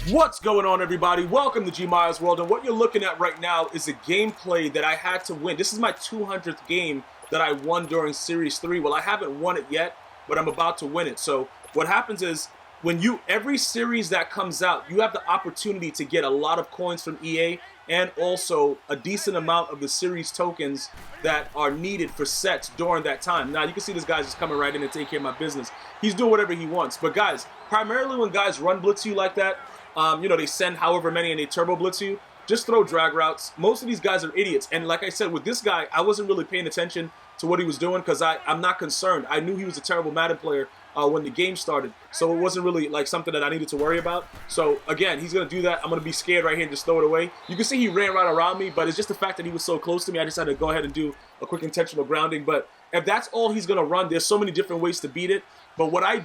What's going on, everybody? Welcome to GmiasWorld, and what you're looking at right now is a gameplay that I had to win. This is my 200th game that I won during Series 3. Well, I haven't won it yet, but I'm about to win it. So what happens is, every series that comes out, you have the opportunity to get a lot of coins from EA and also a decent amount of the series tokens that are needed for sets during that time. Now, you can see this guy's just coming right in and taking care of my business. He's doing whatever he wants. But guys, primarily when guys run blitz you like that, they send however many and they turbo blitz you, just throw drag routes. Most of these guys are idiots. And like I said, with this guy, I wasn't really paying attention to what he was doing because I'm not concerned. I knew he was a terrible Madden player when the game started. So it wasn't really like something that I needed to worry about. So again, he's going to do that. I'm going to be scared right here and just throw it away. You can see he ran right around me, but it's just the fact that he was so close to me. I just had to go ahead and do a quick intentional grounding. But if that's all he's going to run, there's so many different ways to beat it. But what I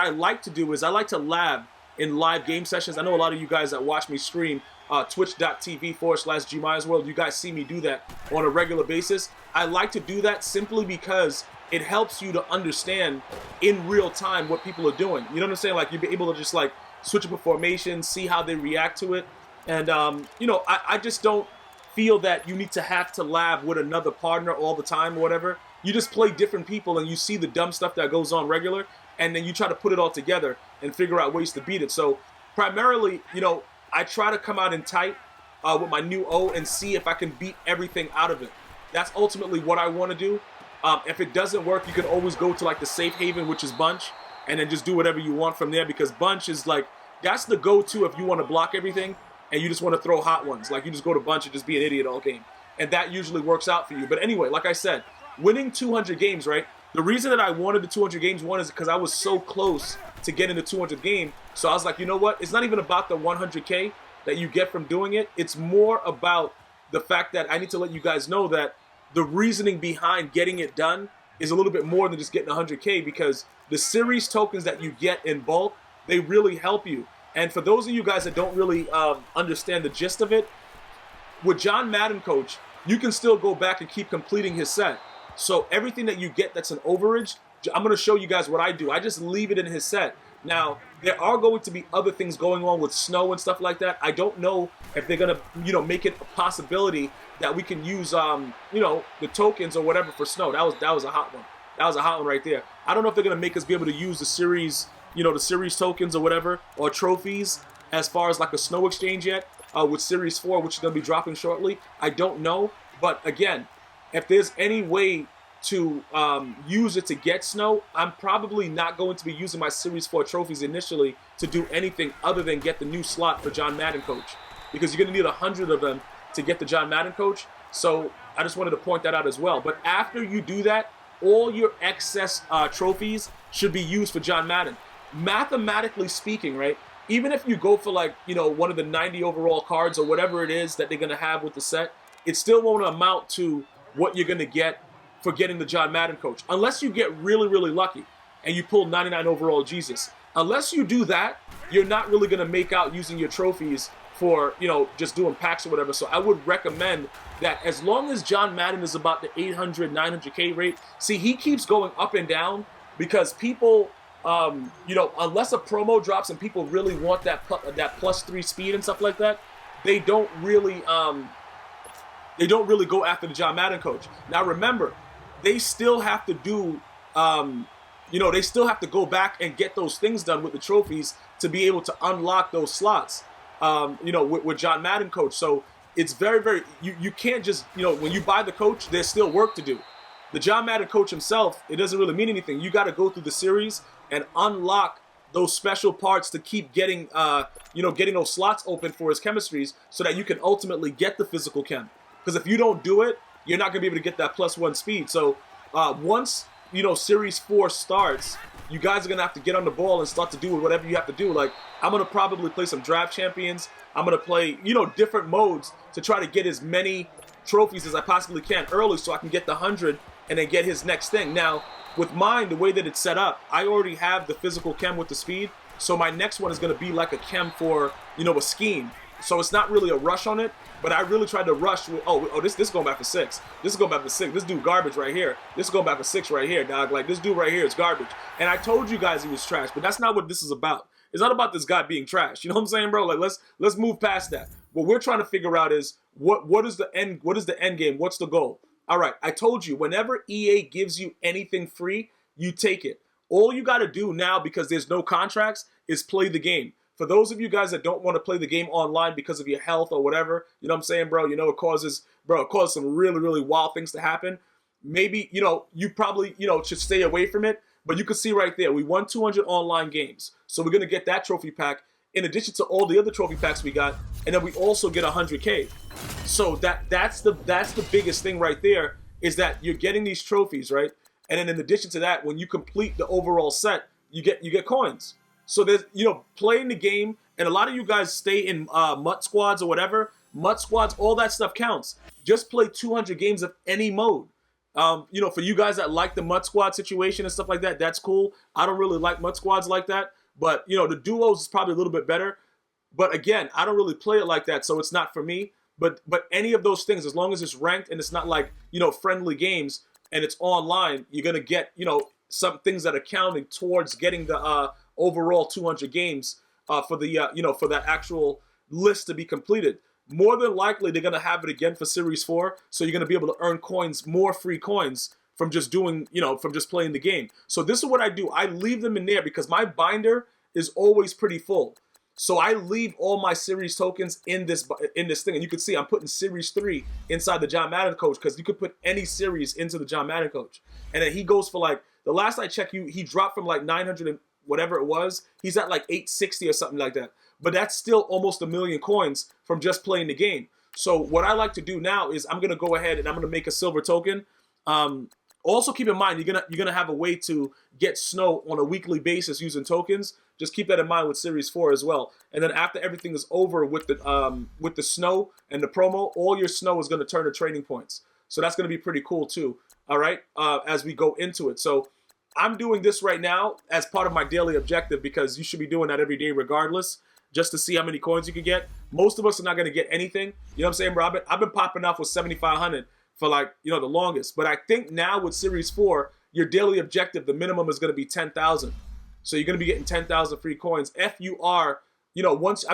like to do is I like to lab in live game sessions. I know a lot of you guys that watch me stream twitch.tv/GmiasWorld, you guys see me do that on a regular basis. I like to do that simply because it helps you to understand in real time what people are doing. You know what I'm saying? Like, you'll be able to just like switch up a formation, see how they react to it. And I just don't feel that you need to have to lab with another partner all the time or whatever. You just play different people and you see the dumb stuff that goes on regular, and then you try to put it all together and figure out ways to beat it. So primarily, I try to come out in tight with my new O and see if I can beat everything out of it. That's ultimately what I want to do. If it doesn't work, you can always go to like the safe haven, which is Bunch, and then just do whatever you want from there, because Bunch is like, that's the go-to if you want to block everything and you just want to throw hot ones. Like, you just go to Bunch and just be an idiot all game. And that usually works out for you. But anyway, like I said, winning 200 games, right? The reason that I wanted the 200 games one is because I was so close to getting the 200th game. So I was like, you know what? It's not even about the 100K that you get from doing it. It's more about the fact that I need to let you guys know that the reasoning behind getting it done is a little bit more than just getting 100K, because the series tokens that you get in bulk, they really help you. And for those of you guys that don't really understand the gist of it, with John Madden Coach, you can still go back and keep completing his set. So everything that you get that's an overage, I'm going to show you guys what I do. I just leave it in his set. Now, there are going to be other things going on with snow and stuff like that. I don't know if they're going to, make it a possibility that we can use, the tokens or whatever for snow. That was a hot one. That was a hot one right there. I don't know if they're going to make us be able to use the series, the series tokens or whatever, or trophies as far as like a snow exchange yet with Series 4, which is going to be dropping shortly. I don't know. But again, if there's any way to use it to get snow, I'm probably not going to be using my Series 4 trophies initially to do anything other than get the new slot for John Madden Coach, because you're going to need 100 of them to get the John Madden Coach. So I just wanted to point that out as well. But after you do that, all your excess trophies should be used for John Madden. Mathematically speaking, right? Even if you go for like, one of the 90 overall cards or whatever it is that they're going to have with the set, it still won't amount to what you're going to get for getting the John Madden Coach, unless you get really, really lucky and you pull 99 overall Jesus. Unless you do that, you're not really going to make out using your trophies for, just doing packs or whatever. So I would recommend that as long as John Madden is about the 800, 900K rate, see, he keeps going up and down because people, unless a promo drops and people really want that +3 speed and stuff like that, they don't really go after the John Madden Coach. Now remember, they still have to do, they still have to go back and get those things done with the trophies to be able to unlock those slots, with John Madden Coach. So it's very, very, you can't just, when you buy the coach, there's still work to do. The John Madden Coach himself, it doesn't really mean anything. You got to go through the series and unlock those special parts to keep getting, getting those slots open for his chemistries so that you can ultimately get the physical chem. Because if you don't do it, you're not going to be able to get that +1 speed. So once, Series 4 starts, you guys are going to have to get on the ball and start to do whatever you have to do. Like, I'm going to probably play some draft champions. I'm going to play, different modes to try to get as many trophies as I possibly can early so I can get the 100 and then get his next thing. Now, with mine, the way that it's set up, I already have the physical chem with the speed. So my next one is going to be like a chem for, a scheme. So it's not really a rush on it. But I really tried to rush with, this is going back for 6. This is going back for 6. This dude garbage right here. This is going back for 6 right here, dog. Like, this dude right here is garbage. And I told you guys he was trash, but that's not what this is about. It's not about this guy being trash. You know what I'm saying, bro? Like let's move past that. What we're trying to figure out is what is the end game? What's the goal? All right, I told you, whenever EA gives you anything free, you take it. All you got to do now, because there's no contracts, is play the game. For those of you guys that don't want to play the game online because of your health or whatever, you know what I'm saying, bro? You know, it causes some really, really wild things to happen. Maybe, you probably, should stay away from it. But you can see right there, we won 200 online games. So we're going to get that trophy pack in addition to all the other trophy packs we got. And then we also get 100K. So that's the biggest thing right there, is that you're getting these trophies, right? And then in addition to that, when you complete the overall set, you get coins. So there's, playing the game, and a lot of you guys stay in MUT squads or whatever. MUT squads, all that stuff counts. Just play 200 games of any mode. For you guys that like the MUT squad situation and stuff like that, that's cool. I don't really like MUT squads like that. But, the duos is probably a little bit better. But again, I don't really play it like that, so it's not for me. But any of those things, as long as it's ranked and it's not like, friendly games and it's online, you're going to get, some things that are counting towards getting the overall 200 games for the, for that actual list to be completed. More than likely, they're going to have it again for Series 4, so you're going to be able to earn coins, more free coins, from just doing, from just playing the game. So this is what I do. I leave them in there because my binder is always pretty full. So I leave all my series tokens in this thing. And you can see I'm putting Series 3 inside the John Madden coach, because you could put any series into the John Madden coach. And then he goes for like, the last I checked, he dropped from like 900 and whatever it was. He's at like 860 or something like that. But that's still almost 1 million coins from just playing the game. So what I like to do now is I'm going to go ahead and I'm going to make a silver token. Also keep in mind, you're gonna have a way to get snow on a weekly basis using tokens. Just keep that in mind with Series 4 as well. And then after everything is over with the snow and the promo, all your snow is gonna turn to trading points. So that's gonna be pretty cool too. All right, as we go into it. So I'm doing this right now as part of my daily objective, because you should be doing that every day regardless, just to see how many coins you can get. Most of us are not gonna get anything. You know what I'm saying, bro? I've been popping off with 7,500. For like, the longest. But I think now with Series 4, your daily objective, the minimum is going to be 10,000. So you're going to be getting 10,000 free coins. If you are, once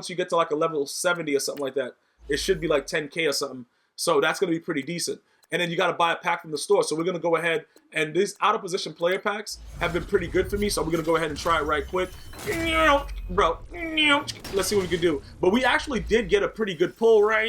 you get to like a level 70 or something like that, it should be like 10K or something. So that's going to be pretty decent. And then you got to buy a pack from the store. So we're going to go ahead, and these out of position player packs have been pretty good for me. So we're going to go ahead and try it right quick. Bro, let's see what we can do. But we actually did get a pretty good pull right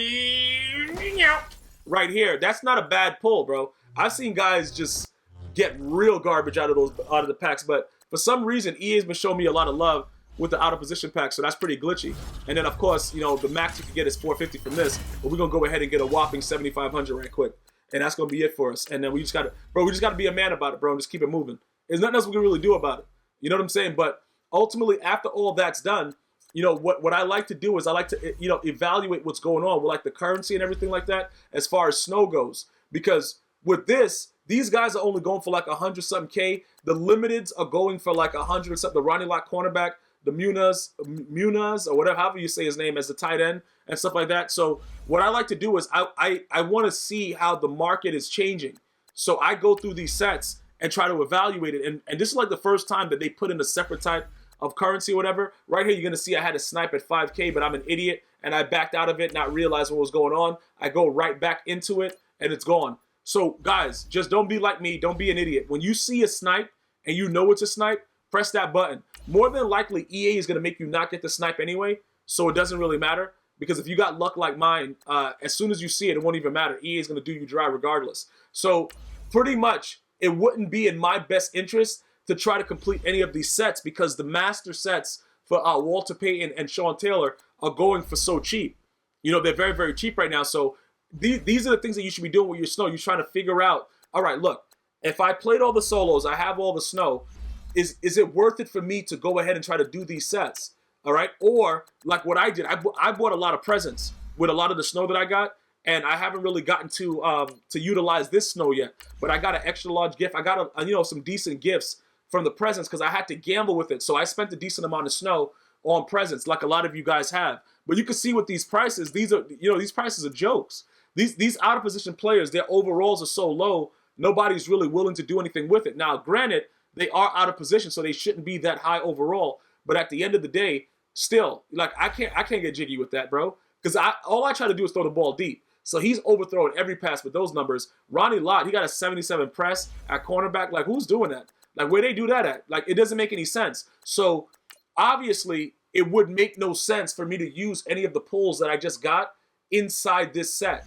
here. That's not a bad pull, bro. I've seen guys just get real garbage out of the packs, but for some reason EA's been showing me a lot of love with the out of position pack, so that's pretty glitchy. And then of course, the max you can get is 450 from this, but we're gonna go ahead and get a whopping 7,500 right quick, and that's gonna be it for us. And then we just gotta be a man about it, bro, and just keep it moving. There's nothing else we can really do about it. You know what I'm saying? But ultimately, after all that's done, what I like to do is I like to, evaluate what's going on with like the currency and everything like that as far as snow goes. Because with this, these guys are only going for like 100-something K. The limiteds are going for like 100 or something. The Ronnie Lott cornerback, the Munas or whatever, however you say his name, as the tight end and stuff like that. So what I like to do is I want to see how the market is changing. So I go through these sets and try to evaluate it. And this is like the first time that they put in a separate type of currency or whatever. Right here, you're going to see I had a snipe at 5K, but I'm an idiot, and I backed out of it, not realizing what was going on. I go right back into it, and it's gone. So, guys, just don't be like me. Don't be an idiot. When you see a snipe, and you know it's a snipe, press that button. More than likely, EA is going to make you not get the snipe anyway, so it doesn't really matter. Because if you got luck like mine, as soon as you see it, it won't even matter. EA is going to do you dry regardless. So, pretty much, it wouldn't be in my best interest to try to complete any of these sets, because the master sets for Walter Payton and Sean Taylor are going for so cheap. They're very, very cheap right now. So these are the things that you should be doing with your snow. You're trying to figure out, all right, look, if I played all the solos, I have all the snow, is it worth it for me to go ahead and try to do these sets? All right? Or like what I did, I bought a lot of presents with a lot of the snow that I got. And I haven't really gotten to utilize this snow yet. But I got an extra large gift. I got some decent gifts from the presents, because I had to gamble with it. So I spent a decent amount of snow on presents, like a lot of you guys have. But you can see with these prices, these prices are jokes. These out of position players, their overalls are so low, nobody's really willing to do anything with it. Now, granted, they are out of position, so they shouldn't be that high overall. But at the end of the day, still, like I can't get jiggy with that, bro. Because all I try to do is throw the ball deep. So he's overthrowing every pass with those numbers. Ronnie Lott, he got a 77 press at cornerback. Like, who's doing that? Like, where they do that at? Like, it doesn't make any sense. So obviously, it would make no sense for me to use any of the pulls that I just got inside this set.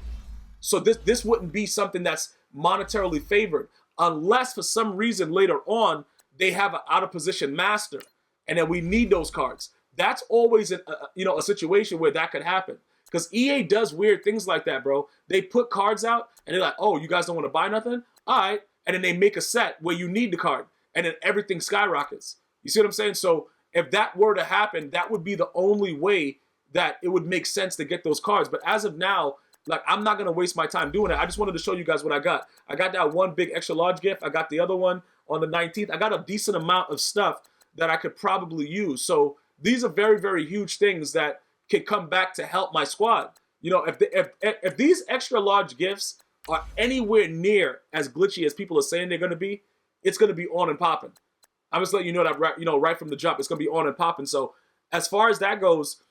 So this wouldn't be something that's monetarily favored unless for some reason later on they have an out of position master and then we need those cards. That's always a situation where that could happen. Because EA does weird things like that, bro. They put cards out, and they're like, oh, you guys don't want to buy nothing? All right. And then they make a set where you need the card, and then everything skyrockets. You see what I'm saying? So if that were to happen, that would be the only way that it would make sense to get those cards. But as of now, like, I'm not going to waste my time doing it. I just wanted to show you guys what I got. I got that one big extra large gift. I got the other one on the 19th. I got a decent amount of stuff that I could probably use. So these are very, very huge things that can come back to help my squad. You know, if these extra large gifts are anywhere near as glitchy as people are saying they're going to be, it's going to be on and popping. I'm just letting you know that right from the jump, it's going to be on and popping. So as far as that goes,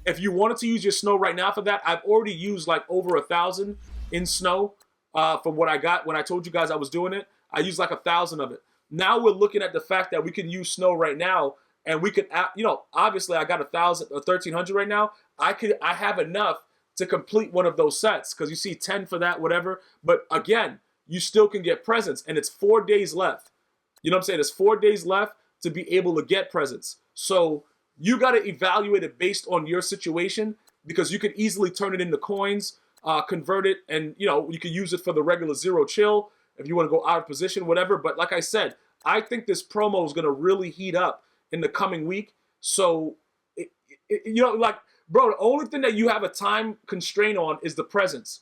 if you wanted to use your snow right now for that, I've already used like over 1,000 in snow from what I got when I told you guys I was doing it. I used like 1,000 of it. Now we're looking at the fact that we can use snow right now. And we could, obviously I got 1,000 or 1,300 right now. I have enough to complete one of those sets because you see 10 for that, whatever. But again, you still can get presents, and it's 4 days left. You know what I'm saying? There's 4 days left to be able to get presents. So you got to evaluate it based on your situation because you could easily turn it into coins, convert it, and you could use it for the regular zero chill if you want to go out of position, whatever. But like I said, I think this promo is going to really heat up in the coming week. So, bro, the only thing that you have a time constraint on is the presence.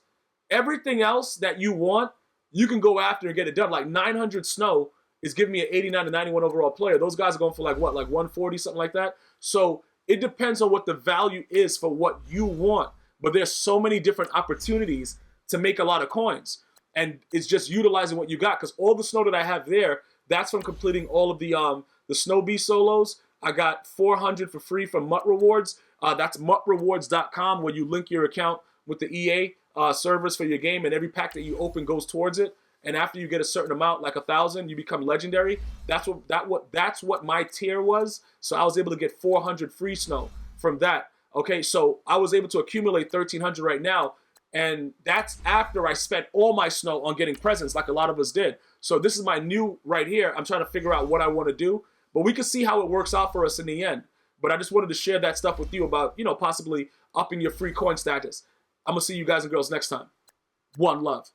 Everything else that you want, you can go after and get it done. Like 900 snow is giving me an 89 to 91 overall player. Those guys are going for like 140, something like that. So it depends on what the value is for what you want. But there's so many different opportunities to make a lot of coins. And it's just utilizing what you got. Because all the snow that I have there, that's from completing all of the Snow Bee solos. I got 400 for free from MUT Rewards. That's MUTRewards.com where you link your account with the EA servers for your game, and every pack that you open goes towards it. And after you get a certain amount, like 1,000, you become legendary. That's what my tier was. So I was able to get 400 free snow from that. Okay, so I was able to accumulate 1,300 right now, and that's after I spent all my snow on getting presents, like a lot of us did. So this is my new right here. I'm trying to figure out what I want to do. But we can see how it works out for us in the end. But I just wanted to share that stuff with you about, possibly upping your free coin status. I'm going to see you guys and girls next time. One love.